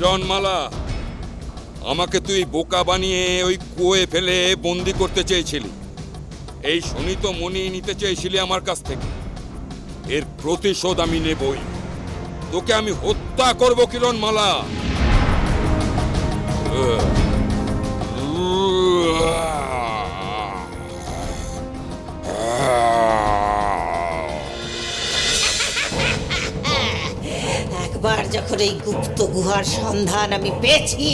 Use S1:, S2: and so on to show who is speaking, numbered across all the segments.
S1: কিরণমালা, আমাকে তুই বোকা বানিয়ে ওই কুয়োয় ফেলে বন্দি করতে চেয়েছিলি। এই শোনিত মণি নিতে চেয়েছিলি আমার কাছ থেকে। এর প্রতিশোধ আমি নেবই। তোকে আমি হত্যা করব কিরণমালা।
S2: একবার যখন এই গুপ্ত গুহার সন্ধান আমি পেয়েছি,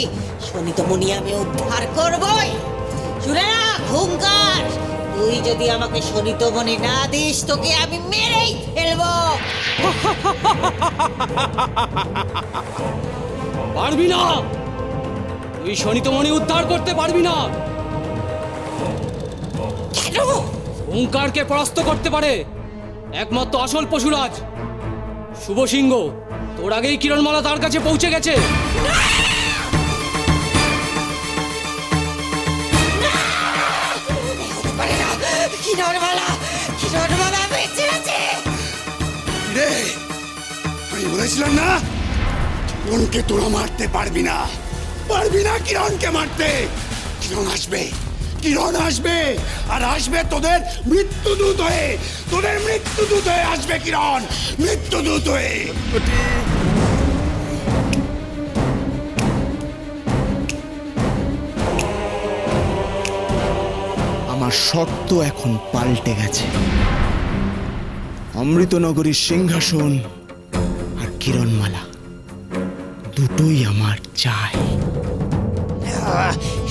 S2: শোনিতমণি আমি উদ্ধার করবই। শুনে না হুঙ্কার, তুই যদি আমাকে শোনিতমণি না দিস, তোকে আমি মেরেই ফেলবো।
S3: পারবি না, তুই শোনিতমণি উদ্ধার করতে পারবি না।
S2: কেন?
S3: হুঙ্কারকে পরাস্ত করতে পারে একমাত্র আসল পশুরাজ শুভ সিংহ। তোর আগেই কিরণমালা তার কাছে পৌঁছে গেছে।
S2: কিরণমালা বেঁচে আছে।
S4: রে, আমি বলেছিলাম না কিরণকে তোরা মারতে পারবি না, পারবি না কিরণকে মারতে। কিরণ আসবে, কিরণ আসবে, আর আসবে তোদের মৃত্যুদূত হয়ে, তোদের মৃত্যুদূত হয়ে আসবে কিরণ, মৃত্যুদূত হয়ে।
S5: আমার শর্ত এখন পাল্টে গেছে। অমৃতনগরীর সিংহাসন আর কিরণমালা দুটোই আমার চাই।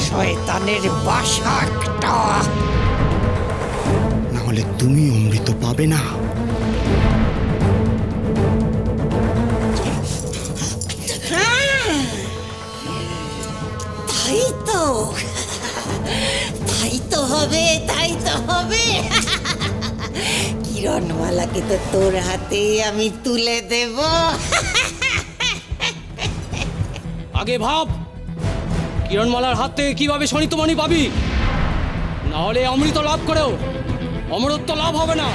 S2: শয়তানের বাসা একটা।
S5: না হলে তুমি অমৃত পাবে না।
S2: তাই তো, তাই তো হবে, তাই তো হবে। কিরণমালাকে তো তোর হাতে আমি তুলে দেব।
S3: আগে ভাব, কিরণমালার হাত থেকে কিভাবে শোনিতমণি পাবি। না হলে অমৃত লাভ করেও অমরত্ব লাভ হবে না।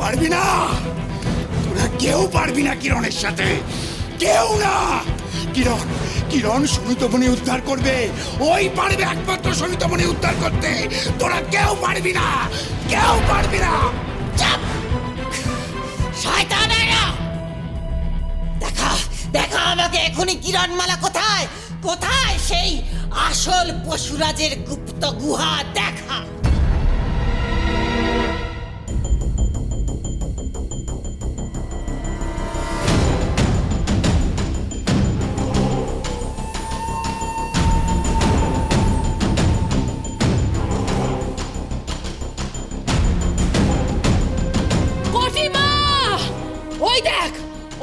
S4: পারবি না, তোরা কেউ পারবি না কিরণের সাথে, কেউ না। কিরণ, কিরণ শোনিতমণি উদ্ধার করবে, ওই পারবে একমাত্র শোনিতমণি উদ্ধার করতে। তোরা কেউ পারবি না, কেউ পারবি না।
S2: চাপ! শয়তানেরা! দেখা, দেখা আমাকে এখনই কিরণমালা কোথায়, কোথায় সেই আসল পশুরাজের গুপ্ত গুহা দেখা।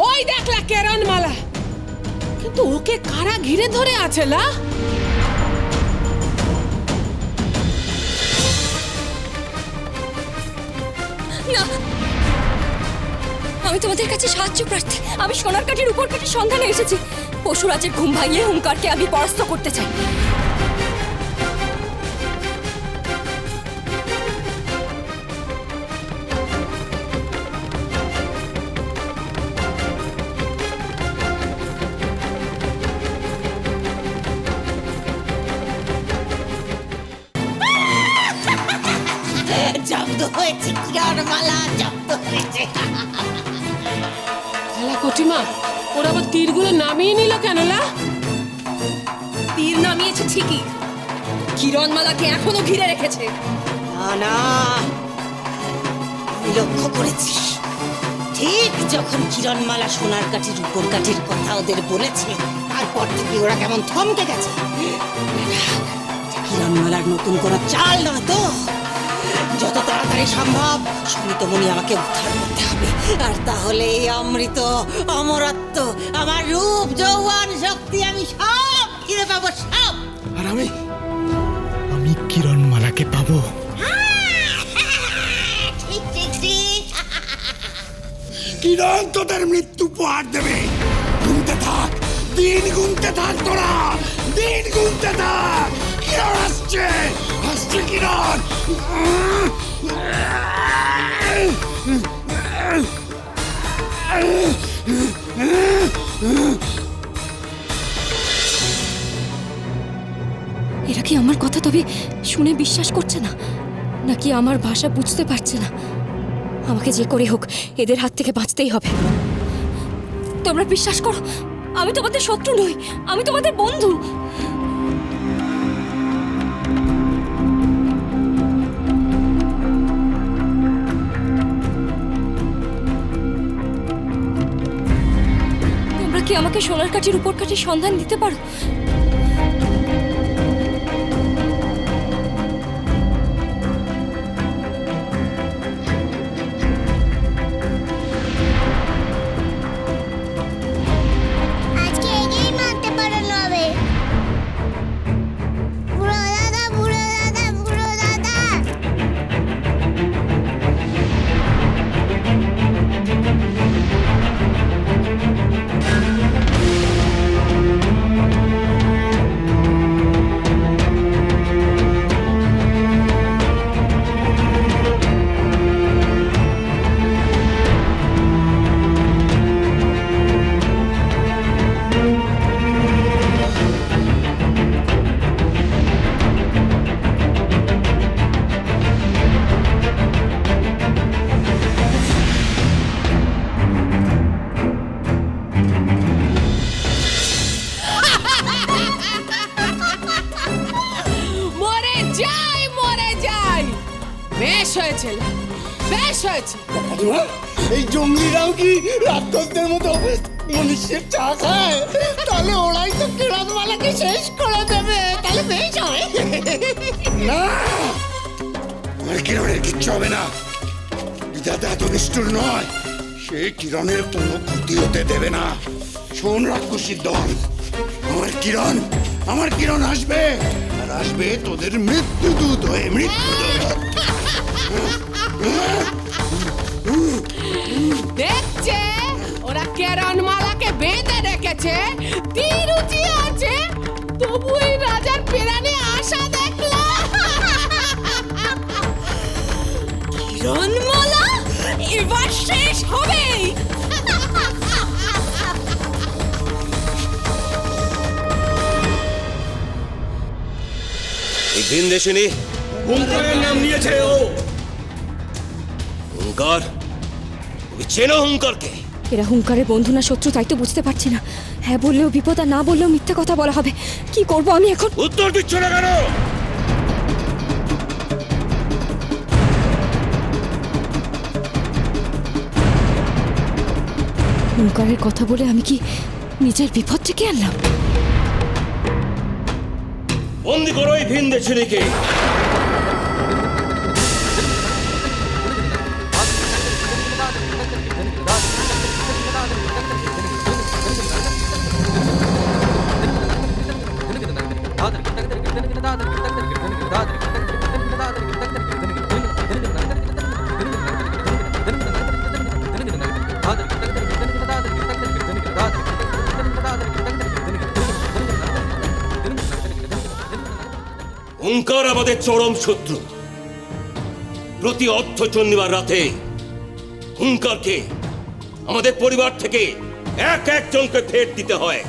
S6: ওই দেখলা কিরণমালা, কিন্তু ওকে কারা ঘিরে ধরে আছে লা?
S7: না, আমি তোমাদের কাছে সাহায্য প্রার্থী। আমি সোনার কাঠির উপর কাঠির সন্ধানে এসেছি। পশুরাজের ঘুম ভাঙিয়ে হুঙ্কারকে আমি পরাস্ত করতে চাই।
S2: জব্দ হয়েছে কিরণমালা, জব্দ হয়েছে।
S6: কটিমা, ওরা আবার তীরগুলো নামিয়ে নিল কেন লা?
S7: তীর নামিয়েছে ঠিকই, কিরণমালাকে এখনো ঘিরে রেখেছে।
S2: না না, আমি লক্ষ্য করেছি, ঠিক যখন কিরণমালা সোনার কাঠির উপর কাঠির কথা ওদের বলেছে, তারপর থেকে ওরা কেমন থমকে গেছে। কিরণমালার নতুন কোনো চাল নয় তো। যত তাড়াতাড়ি সম্ভব শোনিতমণি আমাকে উদ্ধার করতে হবে, আর তাহলে এই অমৃত, অমরত্ব, আমার রূপ, যৌবন, শক্তি আমি সব ফিরে পাবো, সব।
S5: আর আমি কিরণমালাকে পাবো।
S2: ঠিক ঠিক ঠিক।
S4: কিরণ তোদের মৃত্যু উপহার দেবে। গুনতে থাক, দিন গুনতে থাক, তোরা দিন গুনতে থাক। কিরণ আসছে, আসছে কিরণ।
S7: এরা কি আমার কথা তবে শুনে বিশ্বাস করছে না, নাকি আমার ভাষা বুঝতে পারছে না? আমাকে যে করে হোক এদের হাত থেকে বাঁচতেই হবে। তোমরা বিশ্বাস করো, আমি তোমাদের শত্রু নই, আমি তোমাদের বন্ধু। তোমরা কি আমাকে সোনার কাঠির উপর কাঠির সন্ধান দিতে পারো?
S8: আজকে এগিয়ে মারতে পারানো হবে। বুড়ো দাদা, বুড়ো দাদা, বুড়ো দাদা।
S6: মরে যাই, মরে যাই। বেশ হয়েছে, বেশ হয়েছে।
S5: এই জঙ্গলিরাও কি রাক্ষসদের মতো মনুষ্যের চা খায়? তাহলে ওরাই তো কিরণমালাকে শেষ করে দেবে। তাহলে বেশ হয়।
S4: না, আমার কিরণের কিচ্ছু হবে না। বিধাতা এত নিষ্ঠুর নয়, সে কিরণের কোনো ক্ষতি হতে দেবে না। শোন রাক্ষসীর দল, আমার কিরণ আসবে, আর আসবে তোদের মৃত্যুদূত হয়ে, মৃত্যুদূত।
S6: দেখছে ওরা কেরণমালাকে বেঁধে রেখেছে, তীর উঁচিয়ে আছে, তবু এই রাজার প্রাণে আশা দেখলো।
S7: কিরণমালা এবার শেষ হবেই।
S9: এই ভিনদেশিনী
S5: হুঙ্কারের নাম নিয়েছে ও।
S9: হুঙ্কার, তুমি চেনো হুঙ্কারকে?
S7: এরা হুঙ্কারের বন্ধু না শত্রু তাই তো বুঝতে পারছি না। হ্যাঁ বললেও বিপদ, আর না বললেও মিথ্যে কথা বলা হবে। কি করব আমি এখন?
S9: উত্তর দিচ্ছ না কেন?
S7: হুঙ্কারের কথা বলে আমি কি নিজের বিপদ থেকে আনলাম?
S9: বন্দি করো এই ভিনদেশিনীকে। হুঙ্কার আমাদের চরম শত্রু। প্রতি অর্থচন্দ্রিমার রাতে হুঙ্কারকে আমাদের পরিবার থেকে এক একজনকে ফের দিতে হয়।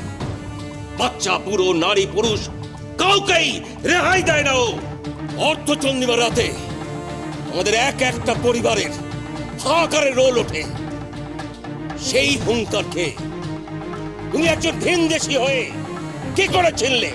S9: বাচ্চা, বুড়ো, নারী, পুরুষ কাউকেই রেহাই দেয় না ও। অর্থচন্দ্রিমার রাতে আমাদের এক একটা পরিবারের হাহাকারের রোল ওঠে। সেই হুঙ্কারকে তুমি একজন ভিনদেশী হয়ে কি করে চিনলে?